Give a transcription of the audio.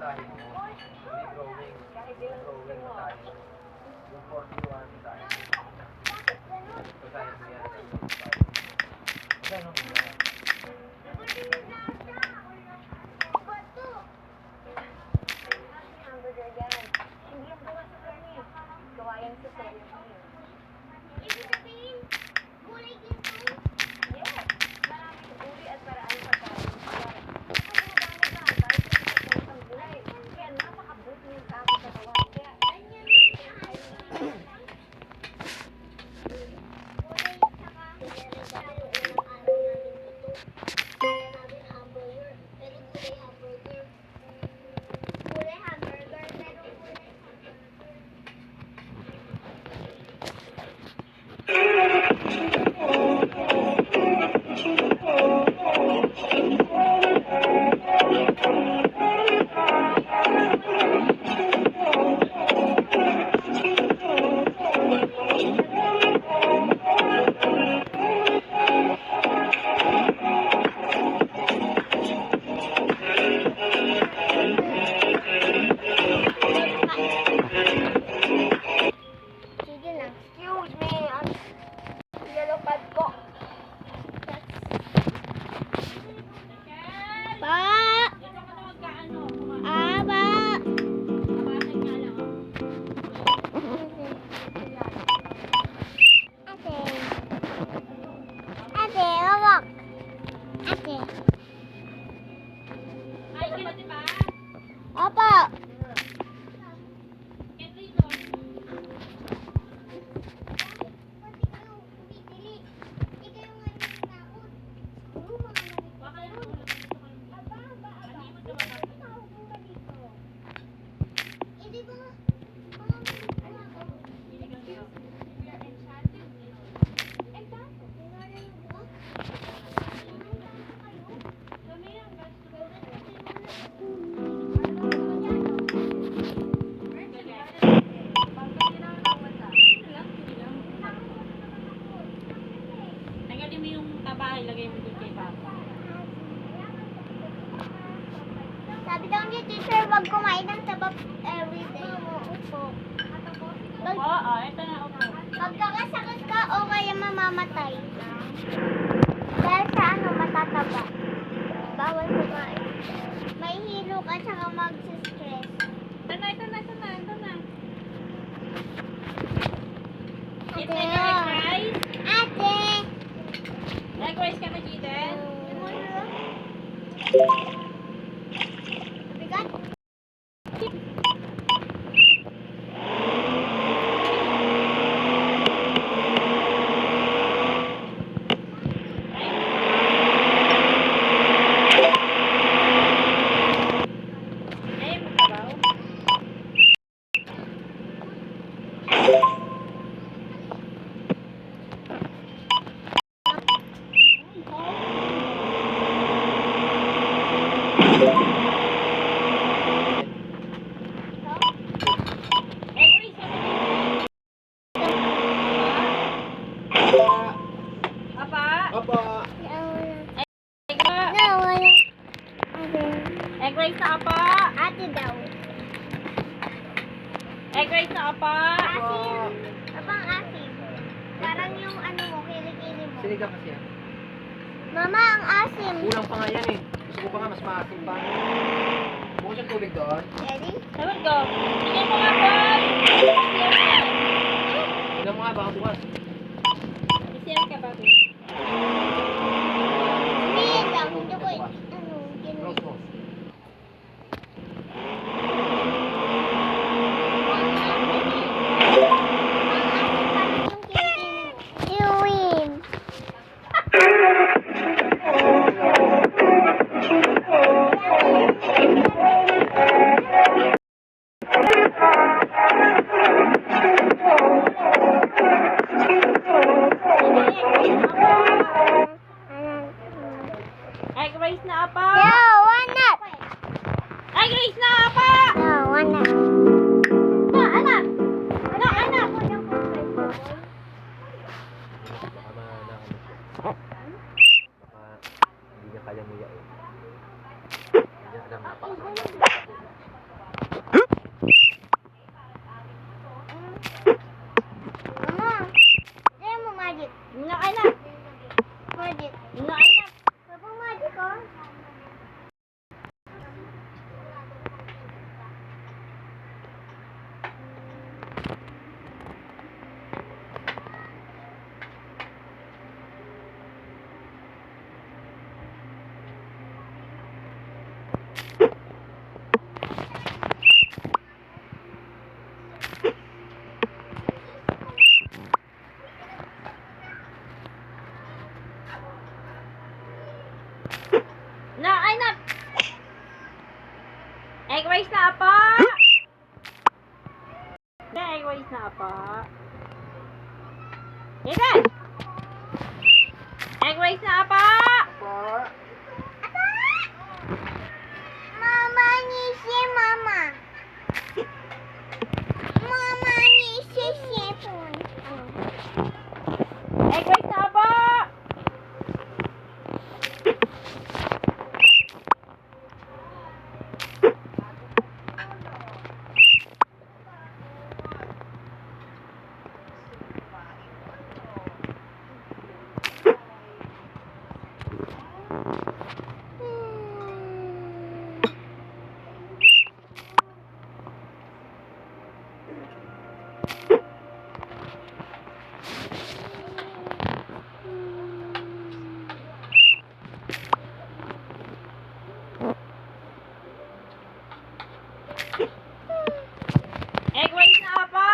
tayo mo. Hindi drawing. Drawing na tayo. Yung 41 tayo. Basahin mo yan. Basahin mo yan. Hindi yung bukas sa kanya. Gawain sa sa'yo. Ibig sabihin, gulay dito? Yes. Maraming uri at paraan pagkain. Kasi madami ka. Dahil sa isang gulay. Kaya napakabuti yung tao sa gawa. Kaya, ganyan yung gulay saka gulay yung unang araw namin ito. Kaya namin hamburger. Pero gulay hamburger. Gulay hamburger. Pero gulay sige na. Excuse me. Yellow pad ko. Pa! Aba! Ate. Ate, wawak. Ate. Ay, kina di ba? Opo. Tanggalin mo yung taba, ilagay mo dun kay Papa. Sabi daw ni teacher, wag kumain ng tabak everyday. Opo. Oo, ito na, opo. Magkakasakit ka o kaya mamamatay. Dahil sa ano, matataba. Bawal kumain. May hilo ka tsaka mag-stress. Ito na, ito na, ito na, ito na. Ate. Ito na, egg rice. Ate! Egg rice ka na, Jiden. Bigat. Ay, makabaw. Egg rice ka na, Jiden. Papa? Apa? Egg rice. Egg rice na, apa? Ate daw. Egg rice na, apa? Asin. Abang asin. Parang yung ano mo, kilikili mo. Sinigang kasi yan. Mama, ang asim. Kulang pa nga yan eh. Gusto ko pa nga mas maasim pa. Bukas yung tubig doon. Ready? Sabi ko, bigyan mo nga, boy! Tignan mo nga baka bukas. Isira ka ba, boy? Sabihin lang, hindi ko, ano, gano'n. Rose mo. Ang Ethan! Egg rice na apa! Po. Mama ni si mama. Mama ni si sipon. Egg rice na apa! Egg rice na apa!